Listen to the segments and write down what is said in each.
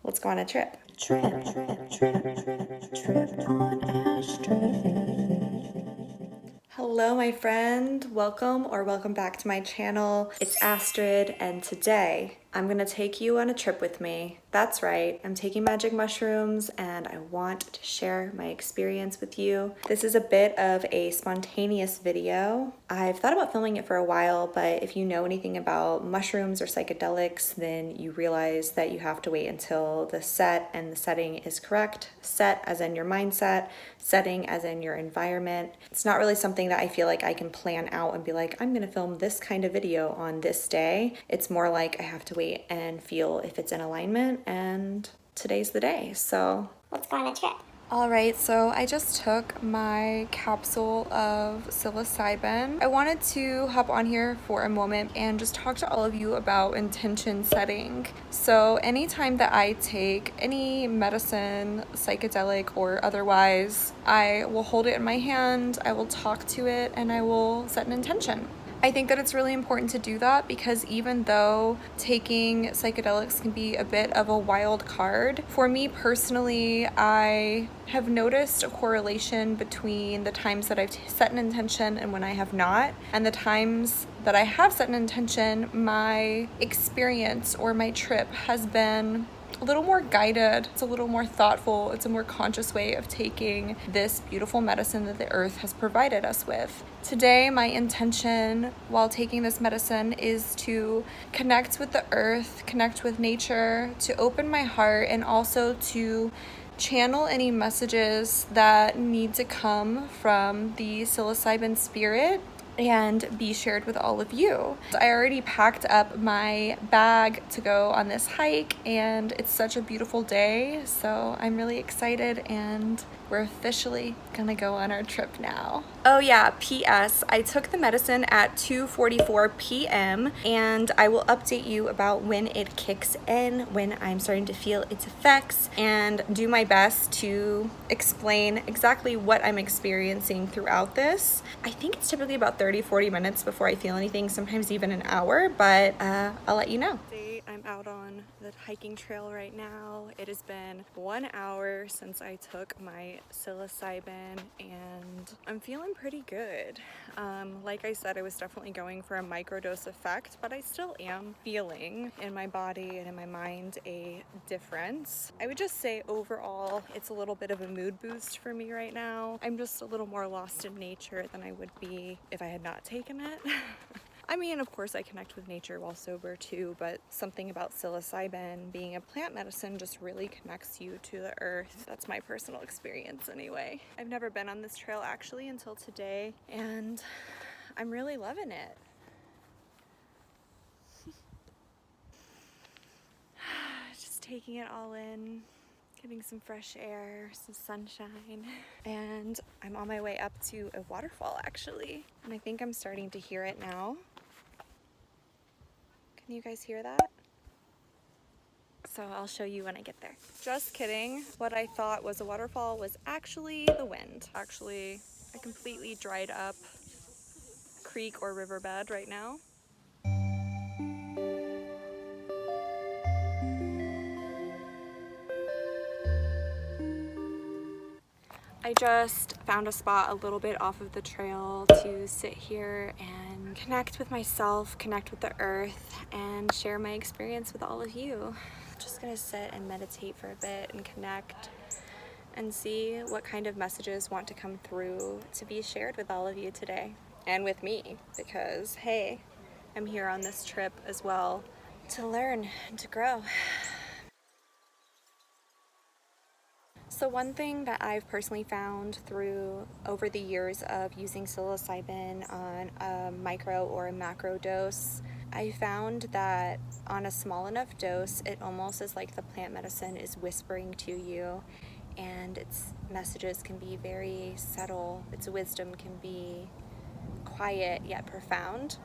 Let's go on a trip. Trip on Astrid. Hello, my friend. Welcome back to my channel. It's Astrid, and today I'm gonna take you on a trip with me. That's right, I'm taking magic mushrooms and I want to share my experience with you. This is a bit of a spontaneous video. I've thought about filming it for a while, but if you know anything about mushrooms or psychedelics, then you realize that you have to wait until the set and the setting is correct. Set as in your mindset, setting as in your environment. It's not really something that I feel like I can plan out and be like, I'm gonna film this kind of video on this day. It's more like I have to wait and feel if it's in alignment, and today's the day. So Let's go on a trip. all right, so I just took my capsule of psilocybin. I wanted to hop on here for a moment and just talk to all of you about intention setting. So anytime that I take any medicine, psychedelic or otherwise, I will hold it in my hand, I will talk to it, and I will set an intention. I think that it's really important to do that because even though taking psychedelics can be a bit of a wild card, for me personally, I have noticed a correlation between the times that I've set an intention and when I have not, and the times that I have set an intention, my experience or my trip has been a little more guided, it's a little more thoughtful, it's a more conscious way of taking this beautiful medicine that the earth has provided us with. Today, my intention while taking this medicine is to connect with the earth, connect with nature, to open my heart, and also to channel any messages that need to come from the psilocybin spirit and be shared with all of you. I already packed up my bag to go on this hike, and it's such a beautiful day, so I'm really excited, and we're officially gonna go on our trip now. Oh yeah, P.S. I took the medicine at 2:44 p.m. and I will update you about when it kicks in, when I'm starting to feel its effects, and do my best to explain exactly what I'm experiencing throughout this. I think it's typically about 30-40 minutes before I feel anything, sometimes even an hour, but I'll let you know. I'm out on the hiking trail right now. It has been 1 hour since I took my psilocybin and I'm feeling pretty good. Like I said, I was definitely going for a microdose effect, but I still am feeling in my body and in my mind a difference. I would just say overall, it's a little bit of a mood boost for me right now. I'm just a little more lost in nature than I would be if I had not taken it. I mean, of course I connect with nature while sober too, but something about psilocybin being a plant medicine just really connects you to the earth. That's my personal experience anyway. I've never been on this trail actually until today, and I'm really loving it. Just taking it all in, getting some fresh air, some sunshine, and I'm on my way up to a waterfall actually, and I think I'm starting to hear it now. Can you guys hear that? So I'll show you when I get there. Just kidding. What I thought was a waterfall was actually the wind. Actually, a completely dried up creek or riverbed right now. I just found a spot a little bit off of the trail to sit here and connect with myself, connect with the earth, and share my experience with all of you. I'm just gonna sit and meditate for a bit and connect and see what kind of messages want to come through to be shared with all of you today and with me, because hey, I'm here on this trip as well to learn and to grow. So one thing that I've personally found through over the years of using psilocybin on a micro or a macro dose, I found that on a small enough dose, it almost is like the plant medicine is whispering to you, and its messages can be very subtle. Its wisdom can be quiet yet profound.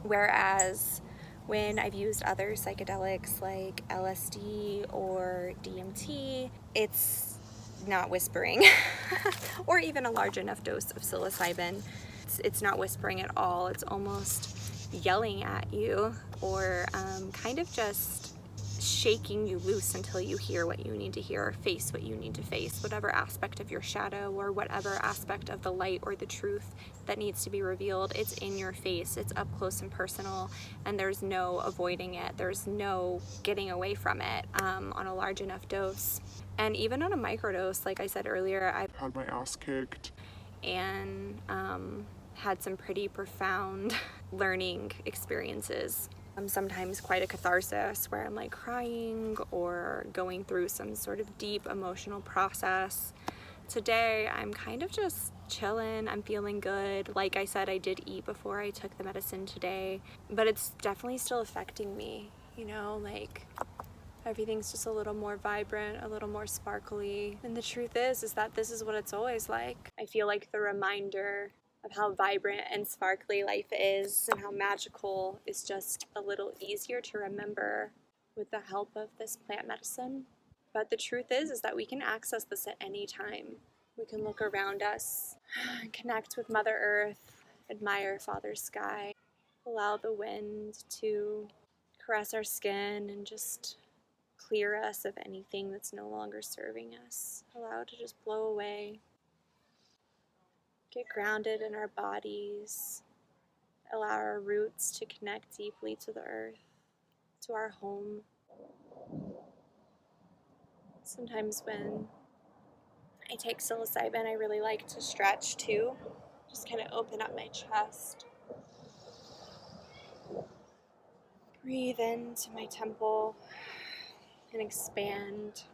Whereas when I've used other psychedelics like LSD or DMT, it's not whispering, or even a large enough dose of psilocybin. It's not whispering at all. It's almost yelling at you, or kind of just shaking you loose until you hear what you need to hear, or face what you need to face, whatever aspect of your shadow or whatever aspect of the light or the truth that needs to be revealed. It's in your face, it's up close and personal, and there's no avoiding it, there's no getting away from it on a large enough dose. And even on a microdose, like I said earlier, I've had my ass kicked and had some pretty profound learning experiences. Sometimes quite a catharsis where I'm like crying or going through some sort of deep emotional process. Today I'm kind of just chilling, I'm feeling good. Like I said, I did eat before I took the medicine today, but it's definitely still affecting me, you know, like everything's just a little more vibrant, a little more sparkly. And the truth is that this is what it's always like. I feel like the reminder of how vibrant and sparkly life is and how magical is just a little easier to remember with the help of this plant medicine. But the truth is that we can access this at any time. We can look around us, connect with Mother Earth, admire Father Sky, allow the wind to caress our skin and just clear us of anything that's no longer serving us. Allow it to just blow away. Get grounded in our bodies. Allow our roots to connect deeply to the earth, to our home. Sometimes when I take psilocybin, I really like to stretch too. Just kind of open up my chest. Breathe into my temple and expand.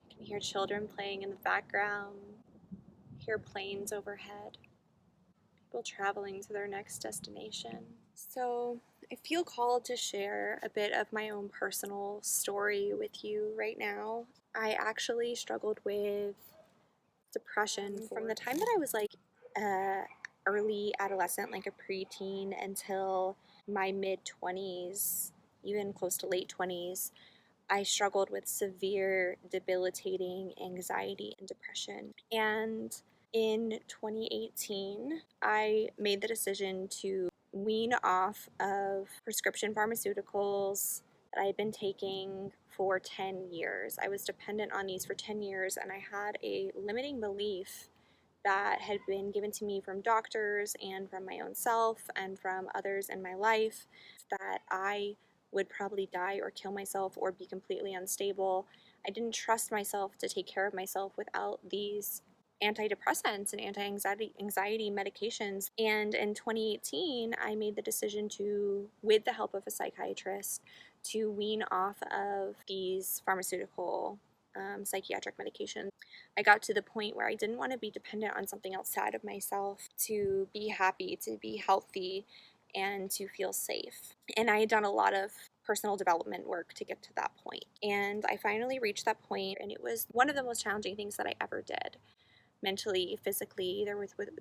You can hear children playing in the background, hear planes overhead, people traveling to their next destination. So I feel called to share a bit of my own personal story with you right now. I actually struggled with depression from the time that I was like early adolescent, like a preteen, until my mid-20s, even close to late 20s. I struggled with severe, debilitating anxiety and depression. And in 2018, I made the decision to wean off of prescription pharmaceuticals that I had been taking for 10 years. I was dependent on these for 10 years, and I had a limiting belief that had been given to me from doctors and from my own self and from others in my life that I would probably die or kill myself or be completely unstable. I didn't trust myself to take care of myself without these antidepressants and anti-anxiety medications. And in 2018, I made the decision to, with the help of a psychiatrist, to wean off of these pharmaceutical psychiatric medications. I got to the point where I didn't want to be dependent on something outside of myself to be happy, to be healthy, and to feel safe. And I had done a lot of personal development work to get to that point. And I finally reached that point, and it was one of the most challenging things that I ever did. Mentally, physically,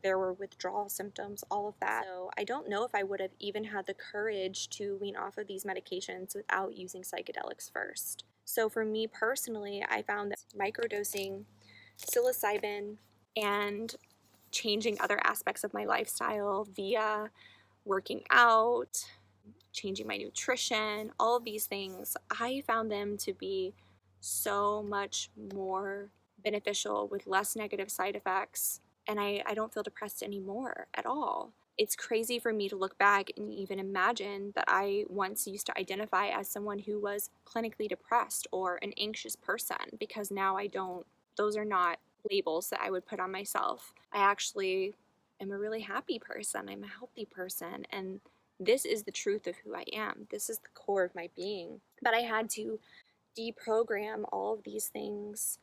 there were withdrawal symptoms, all of that. So I don't know if I would have even had the courage to wean off of these medications without using psychedelics first. So for me personally, I found that microdosing psilocybin and changing other aspects of my lifestyle via working out, changing my nutrition, all of these things, I found them to be so much more beneficial with less negative side effects. And I don't feel depressed anymore at all. It's crazy for me to look back and even imagine that I once used to identify as someone who was clinically depressed or an anxious person, because now I don't, those are not labels that I would put on myself. I actually am a really happy person. I'm a healthy person. And this is the truth of who I am. This is the core of my being. But I had to deprogram all of these things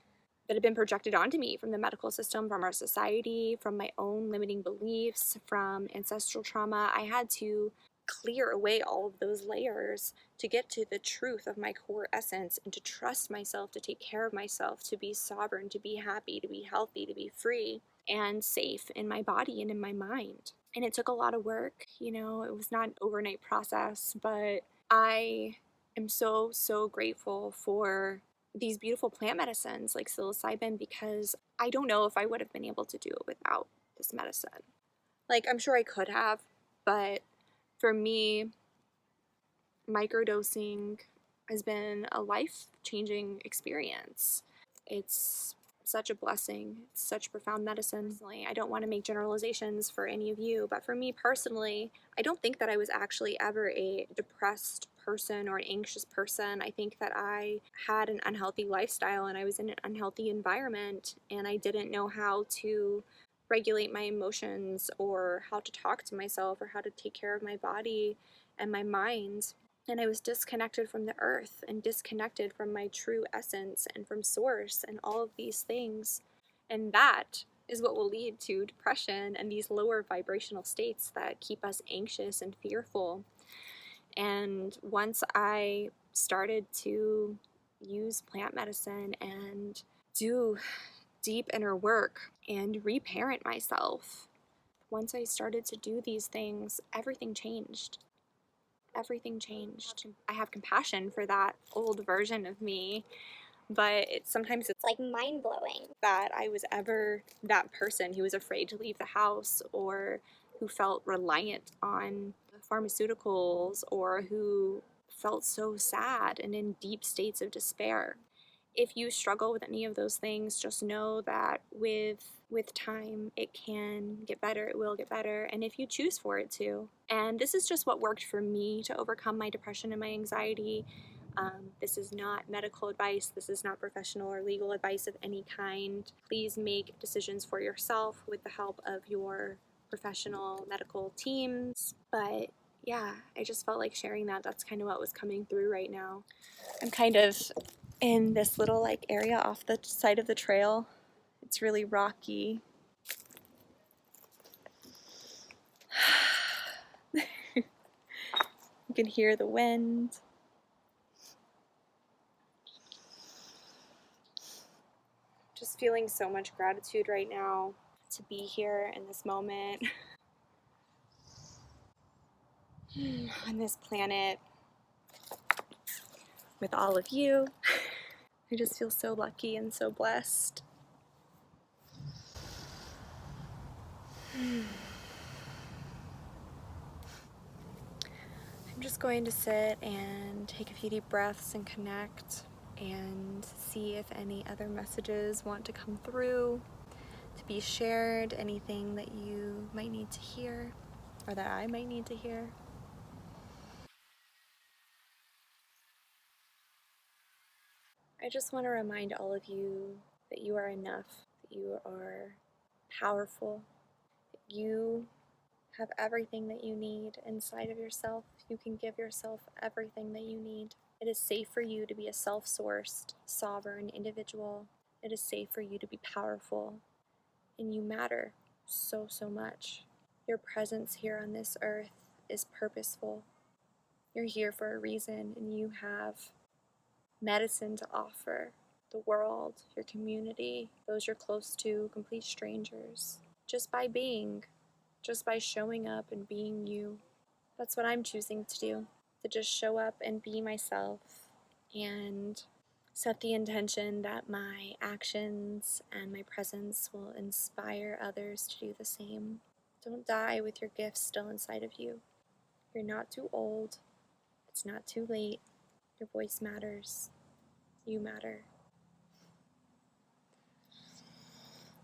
that have been projected onto me from the medical system, from our society, from my own limiting beliefs, from ancestral trauma. I had to clear away all of those layers to get to the truth of my core essence and to trust myself, to take care of myself, to be sovereign, to be happy, to be healthy, to be free and safe in my body and in my mind. And it took a lot of work, you know, it was not an overnight process, but I am so, so grateful for these beautiful plant medicines like psilocybin, because I don't know if I would have been able to do it without this medicine. Like, I'm sure I could have, But for me, microdosing has been a life-changing experience. It's such a blessing. It's such profound medicine. Personally, I don't want to make generalizations for any of you, but for me personally, I don't think that I was actually ever a depressed person or an anxious person. I think that I had an unhealthy lifestyle and I was in an unhealthy environment, and I didn't know how to regulate my emotions or how to talk to myself or how to take care of my body and my mind. And I was disconnected from the earth and disconnected from my true essence and from source and all of these things. And that is what will lead to depression and these lower vibrational states that keep us anxious and fearful. And once I started to use plant medicine and do deep inner work and reparent myself, once I started to do these things, everything changed. Everything changed. I have compassion for that old version of me, but sometimes it's like mind-blowing that I was ever that person who was afraid to leave the house or who felt reliant on pharmaceuticals or who felt so sad and in deep states of despair. If you struggle with any of those things, just know that with time, it can get better, it will get better, and if you choose for it to. And this is just what worked for me to overcome my depression and my anxiety. This is not medical advice, this is not professional or legal advice of any kind. Please make decisions for yourself with the help of your professional medical teams. But yeah, I just felt like sharing that. That's kind of what was coming through right now. I'm kind of in this little like area off the side of the trail. It's really rocky. You can hear the wind. Just feeling so much gratitude right now to be here in this moment on this planet with all of you. I just feel so lucky and so blessed. I'm just going to sit and take a few deep breaths and connect and see if any other messages want to come through, to be shared, anything that you might need to hear or that I might need to hear. I just want to remind all of you that you are enough, that you are powerful, that you have everything that you need inside of yourself. You can give yourself everything that you need. It is safe for you to be a self-sourced, sovereign individual. It is safe for you to be powerful, and you matter so, so much. Your presence here on this earth is purposeful. You're here for a reason, and you have medicine to offer the world, your community, those you're close to, complete strangers, just by being, just by showing up and being you. That's what I'm choosing to do, to just show up and be myself and set the intention that my actions and my presence will inspire others to do the same. Don't die with your gifts still inside of you. You're not too old. It's not too late. Your voice matters. You matter.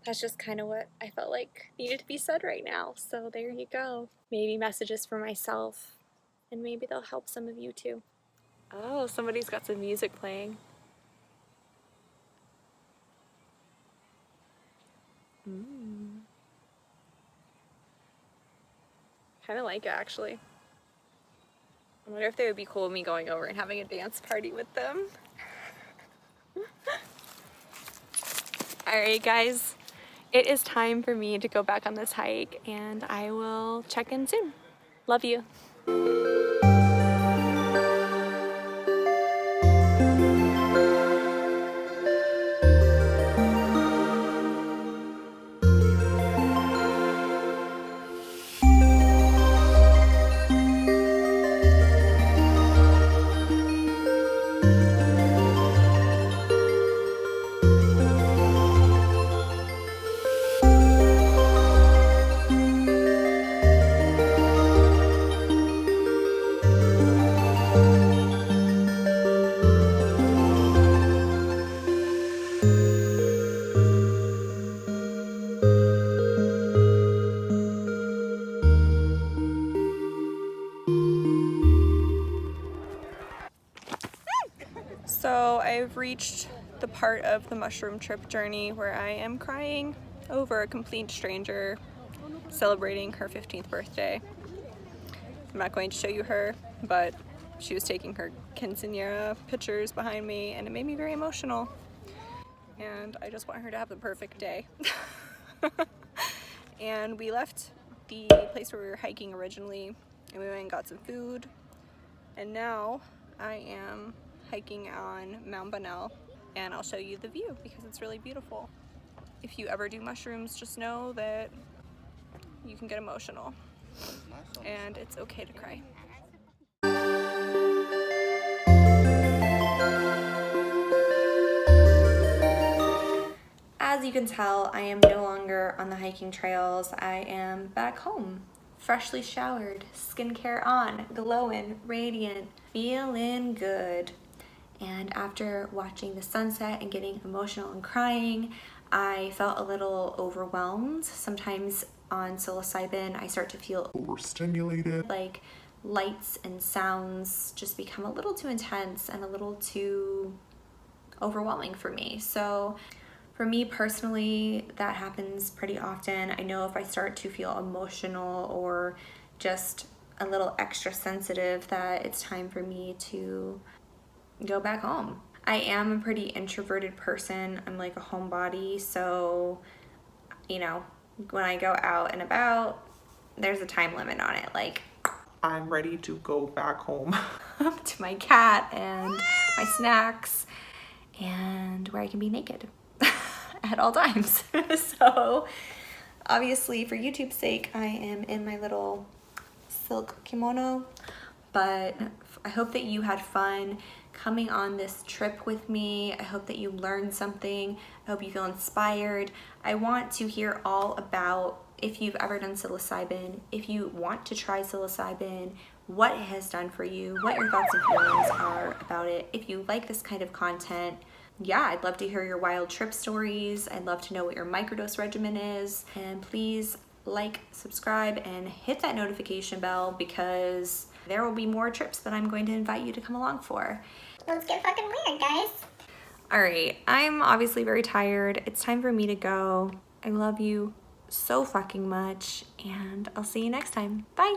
That's just kind of what I felt like needed to be said right now. So there you go. Maybe messages for myself, and maybe they'll help some of you too. Oh, somebody's got some music playing. Kind of like it, actually. I wonder if they would be cool with me going over and having a dance party with them. Alright guys, it is time for me to go back on this hike, and I will check in soon. Love you. So I've reached the part of the mushroom trip journey where I am crying over a complete stranger celebrating her 15th birthday. I'm not going to show you her, but she was taking her quinceañera pictures behind me and it made me very emotional. And I just want her to have the perfect day. And we left the place where we were hiking originally and we went and got some food. And now I am hiking on Mount Bunnell and I'll show you the view because it's really beautiful. If you ever do mushrooms, just know that you can get emotional and it's okay to cry. As you can tell, I am no longer on the hiking trails. I am back home, freshly showered, skincare on, glowing, radiant, feeling good. And after watching the sunset and getting emotional and crying, I felt a little overwhelmed. Sometimes on psilocybin, I start to feel overstimulated, like lights and sounds just become a little too intense and a little too overwhelming for me. So for me personally, that happens pretty often. I know if I start to feel emotional or just a little extra sensitive that it's time for me to go back home. I am a pretty introverted person. I'm like a homebody, so you know, when I go out and about, there's a time limit on it. Like, I'm ready to go back home. to my cat and my snacks and where I can be naked at all times. So obviously for YouTube's sake, I am in my little silk kimono, but I hope that you had fun coming on this trip with me. I hope that you learned something. I hope you feel inspired. I want to hear all about if you've ever done psilocybin, if you want to try psilocybin, what it has done for you, what your thoughts and feelings are about it. If you like this kind of content, yeah, I'd love to hear your wild trip stories. I'd love to know what your microdose regimen is. And please like, subscribe, and hit that notification bell because there will be more trips that I'm going to invite you to come along for. Let's get fucking weird, guys. All right, I'm obviously very tired. It's time for me to go. I love you so fucking much, and I'll see you next time. Bye.